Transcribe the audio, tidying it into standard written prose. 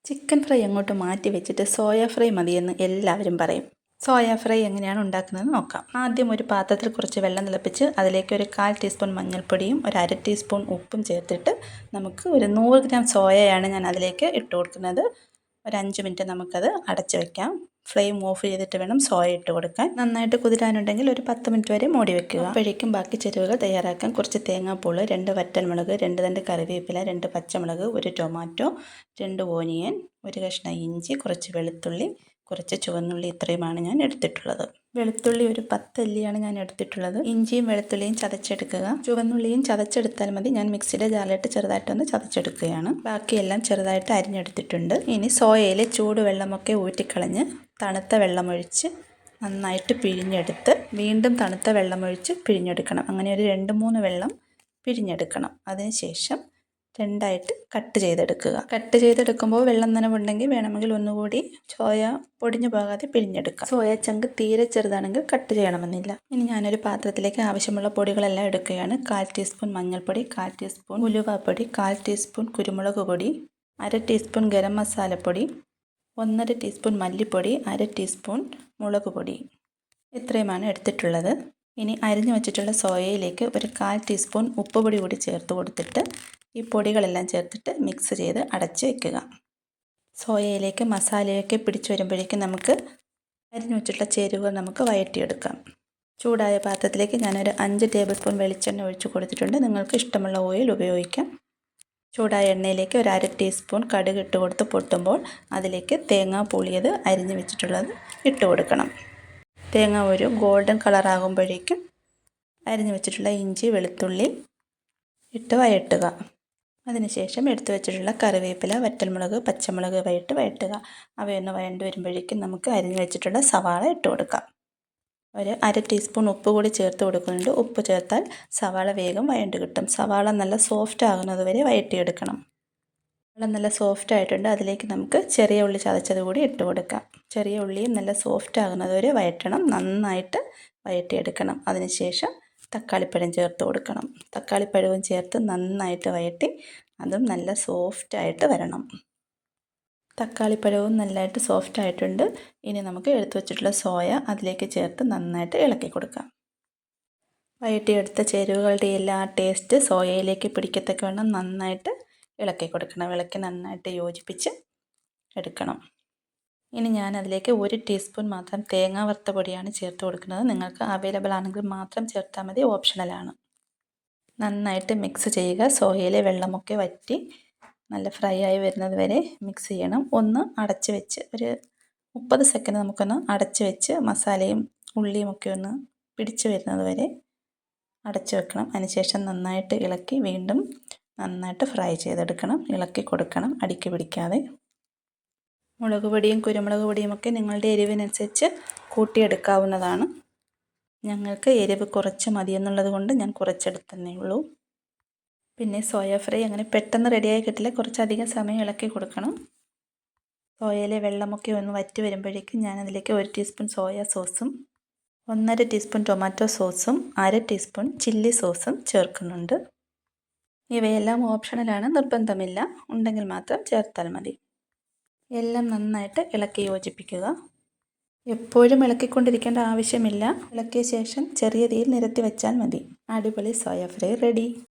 Chicken fry അങ്ങോട്ട് മാറ്റി വെച്ചിട്ട് സോയ ഫ്രൈ മതിയെന്ന് എല്ലാവരും പറയും. സോയ ഫ്രൈ എങ്ങനെയാണ് ഉണ്ടാക്കുന്നത് നോക്കാം. ആദ്യം ഒരു പാത്രത്തിൽ കുറച്ച് വെള്ളം തിളപ്പിച്ച് അതിലേക്ക് ഒരു 1/4 ടീസ്പൂൺ മഞ്ഞൾപ്പൊടിയും ഒരു 1/2 ടീസ്പൂൺ ഉപ്പും ചേർത്തിട്ട് നമുക്ക് ഒരു 100 ഗ്രാം സോയയാണ് ഞാൻ അതിലേക്ക് ഇട്ട് കൊടുക്കുന്നത്. ഒരു 5 മിനിറ്റ് നമുക്കത് അടച്ച് വയ്ക്കാം. ഫ്ലെയിം ഓഫ് ചെയ്തിട്ട് വേണം സോയ ഇട്ട് കൊടുക്കാൻ. നന്നായിട്ട് കുതിരാനുണ്ടെങ്കിൽ ഒരു 10 മിനിറ്റ് വരെ മൂടി വെക്കുക. അപ്പോഴേക്കും ബാക്കി ചേരുവകൾ തയ്യാറാക്കാം. കുറച്ച് തേങ്ങാപ്പൂള്, 2 വറ്റൽമുളക്, 2 തണ്ട് കറിവേപ്പില, 2 പച്ചമുളക്, 1 ടൊമാറ്റോ, 2 ഓനിയൻ, 1 കഷ്ണം ഇഞ്ചി, കുറച്ച് വെളുത്തുള്ളി, കുറച്ച് ചുവന്നുള്ളി. ഇത്രയുമാണ് ഞാൻ എടുത്തിട്ടുള്ളത്. വെളുത്തുള്ളി ഒരു 10 അല്ലിയാണ് ഞാൻ എടുത്തിട്ടുള്ളത്. ഇഞ്ചിയും വെളുത്തുള്ളിയും ചതച്ചെടുക്കുക. ചുവന്നുള്ളിയും ചതച്ചെടുത്താൽ മതി. ഞാൻ മിക്സിയുടെ ജാറിലിട്ട് ചെറുതായിട്ടൊന്ന് ചതച്ചെടുക്കുകയാണ്. ബാക്കിയെല്ലാം ചെറുതായിട്ട് അരിഞ്ഞെടുത്തിട്ടുണ്ട്. ഇനി സോയയിലെ ചൂടുവെള്ളമൊക്കെ ഊറ്റിക്കളഞ്ഞ് തണുത്ത വെള്ളമൊഴിച്ച് നന്നായിട്ട് പിഴിഞ്ഞെടുത്ത് വീണ്ടും തണുത്ത വെള്ളമൊഴിച്ച് പിഴിഞ്ഞെടുക്കണം. അങ്ങനെ ഒരു 2-3 വെള്ളം പിഴിഞ്ഞെടുക്കണം. അതിനുശേഷം രണ്ടായിട്ട് കട്ട് ചെയ്തെടുക്കുക. കട്ട് ചെയ്തെടുക്കുമ്പോൾ വെള്ളം നനവുണ്ടെങ്കിൽ വേണമെങ്കിൽ ഒന്നുകൂടി സോയ പൊടിഞ്ഞു പോകാതെ പിഴിഞ്ഞെടുക്കാം. സോയ ചങ്ക് തീരെ ചെറുതാണെങ്കിൽ കട്ട് ചെയ്യണമെന്നില്ല. ഇനി ഞാനൊരു പാത്രത്തിലേക്ക് ആവശ്യമുള്ള പൊടികളെല്ലാം എടുക്കുകയാണ്. 1/4 ടീസ്പൂൺ മഞ്ഞൾപ്പൊടി, 1/4 ടീസ്പൂൺ ഉലുവാപ്പൊടി, 1/4 ടീസ്പൂൺ കുരുമുളക് പൊടി, 1/2 ടീസ്പൂൺ ഗരം മസാലപ്പൊടി, 1/2 ടീസ്പൂൺ മല്ലിപ്പൊടി, 1/2 ടീസ്പൂൺ മുളക് പൊടി. ഇത്രയുമാണ് എടുത്തിട്ടുള്ളത്. ഇനി അരിഞ്ഞു വച്ചിട്ടുള്ള സോയയിലേക്ക് ഒരു 1/4 ടീസ്പൂൺ ഉപ്പുപൊടി കൂടി ചേർത്ത് കൊടുത്തിട്ട് ഈ പൊടികളെല്ലാം ചേർത്തിട്ട് മിക്സ് ചെയ്ത് അടച്ച് വയ്ക്കുക. സോയയിലേക്ക് മസാലയൊക്കെ പിടിച്ചു വരുമ്പോഴേക്കും നമുക്ക് അരിഞ്ഞു വച്ചിട്ടുള്ള ചേരുവകൾ നമുക്ക് വഴറ്റിയെടുക്കാം. ചൂടായ പാത്രത്തിലേക്ക് ഞാനൊരു 5 ടേബിൾ സ്പൂൺ വെളിച്ചെണ്ണ ഒഴിച്ച് കൊടുത്തിട്ടുണ്ട്. നിങ്ങൾക്ക് ഇഷ്ടമുള്ള ഓയിൽ ഉപയോഗിക്കാം. ചൂടായ എണ്ണയിലേക്ക് ഒരു 1/2 ടീസ്പൂൺ കടുക് ഇട്ട് കൊടുത്ത് പൊട്ടുമ്പോൾ അതിലേക്ക് തേങ്ങ പൊളിയത് അരിഞ്ഞു വെച്ചിട്ടുള്ളത് ഇട്ട് കൊടുക്കണം. തേങ്ങ ഒരു ഗോൾഡൻ കളറാകുമ്പോഴേക്കും അരിഞ്ഞു വെച്ചിട്ടുള്ള ഇഞ്ചി വെളുത്തുള്ളി ഇട്ട് വഴറ്റുക. അതിനുശേഷം എടുത്തു വെച്ചിട്ടുള്ള കറിവേപ്പില, വറ്റൽമുളക്, പച്ചമുളക് വഴറ്റുക. അവയൊന്ന് വഴണ്ട് വരുമ്പോഴേക്കും നമുക്ക് അരിഞ്ഞു വെച്ചിട്ടുള്ള സവാള ഇട്ട് കൊടുക്കാം. ഒരു 1/2 ടീസ്പൂൺ ഉപ്പ് കൂടി ചേർത്ത് കൊടുക്കുന്നുണ്ട്. ഉപ്പ് ചേർത്താൽ സവാള വേഗം വഴണ്ട് കിട്ടും. സവാള നല്ല സോഫ്റ്റ് ആകുന്നത് വരെ വഴറ്റിയെടുക്കണം. സവാള നല്ല സോഫ്റ്റ് ആയിട്ടുണ്ട്. അതിലേക്ക് നമുക്ക് ചെറിയ ഉള്ളി ചതച്ചത് കൂടി ഇട്ട് കൊടുക്കാം. ചെറിയ ഉള്ളിയും നല്ല സോഫ്റ്റ് ആകുന്നത് വരെ വഴറ്റണം. നന്നായിട്ട് വഴറ്റിയെടുക്കണം. അതിനുശേഷം തക്കാളിപ്പഴം ചേർത്ത് കൊടുക്കണം. തക്കാളിപ്പഴവും ചേർത്ത് നന്നായിട്ട് വഴറ്റി അതും നല്ല സോഫ്റ്റായിട്ട് വരണം. തക്കാളിപ്പഴവും നല്ലതായിട്ട് സോഫ്റ്റ് ആയിട്ടുണ്ട്. ഇനി നമുക്ക് എടുത്തു വച്ചിട്ടുള്ള സോയ അതിലേക്ക് ചേർത്ത് നന്നായിട്ട് ഇളക്കി കൊടുക്കാം. വഴറ്റിയെടുത്ത ചേരുവകളുടെ എല്ലാ ടേസ്റ്റ് സോയയിലേക്ക് പിടിക്കത്തക്കവണ്ണം നന്നായിട്ട് ഇളക്കി കൊടുക്കണം. ഇളക്കി നന്നായിട്ട് യോജിപ്പിച്ച് എടുക്കണം. ഇനി ഞാൻ അതിലേക്ക് 1 ടീസ്പൂൺ മാത്രം തേങ്ങ വറുത്ത പൊടിയാണ് ചേർത്ത് കൊടുക്കുന്നത്. നിങ്ങൾക്ക് അവൈലബിൾ ആണെങ്കിൽ മാത്രം ചേർത്താൽ മതി, ഓപ്ഷണലാണ്. നന്നായിട്ട് മിക്സ് ചെയ്യുക. സോയയിലെ വെള്ളമൊക്കെ വറ്റി നല്ല ഫ്രൈ ആയി വരുന്നത് വരെ മിക്സ് ചെയ്യണം. ഒന്ന് അടച്ച് വെച്ച് ഒരു 30 സെക്കൻഡ് നമുക്കൊന്ന് അടച്ച് വെച്ച് മസാലയും ഉള്ളിയും ഒക്കെ ഒന്ന് പിടിച്ച് വരുന്നത് വരെ അടച്ച് വെക്കണം. അതിനുശേഷം നന്നായിട്ട് ഇളക്കി വീണ്ടും നന്നായിട്ട് ഫ്രൈ ചെയ്തെടുക്കണം. ഇളക്കി കൊടുക്കണം, അടിക്ക് പിടിക്കാതെ. മുളക് പൊടിയും കുരുമുളക് പൊടിയും ഒക്കെ നിങ്ങളുടെ എരിവിനനുസരിച്ച് കൂട്ടിയെടുക്കാവുന്നതാണ്. ഞങ്ങൾക്ക് എരിവ് കുറച്ച് മതിയെന്നുള്ളത് കൊണ്ട് ഞാൻ കുറച്ചെടുത്തന്നേ ഉള്ളൂ. പിന്നെ സോയ ഫ്രൈ അങ്ങനെ പെട്ടെന്ന് റെഡിയായി കിട്ടില്ല. കുറച്ചധികം സമയം ഇളക്കി കൊടുക്കണം. സോയയിലെ വെള്ളമൊക്കെ ഒന്ന് വറ്റി വരുമ്പോഴേക്കും ഞാനതിലേക്ക് 1 ടീസ്പൂൺ സോയ സോസും 1/2 ടീസ്പൂൺ ടൊമാറ്റോ സോസും 1/2 ടീസ്പൂൺ ചില്ലി സോസും ചേർക്കുന്നുണ്ട്. ഇവയെല്ലാം ഓപ്ഷണലാണ്, നിർബന്ധമില്ല. ഉണ്ടെങ്കിൽ മാത്രം ചേർത്താൽ മതി. എല്ലാം നന്നായിട്ട് ഇളക്കി യോജിപ്പിക്കുക. എപ്പോഴും ഇളക്കിക്കൊണ്ടിരിക്കേണ്ട ആവശ്യമില്ല. ഇളക്കിയ ശേഷം ചെറിയ തീയിൽ നിരത്തി വെച്ചാൽ മതി. അടിപൊളി സോയ ഫ്രൈ റെഡി.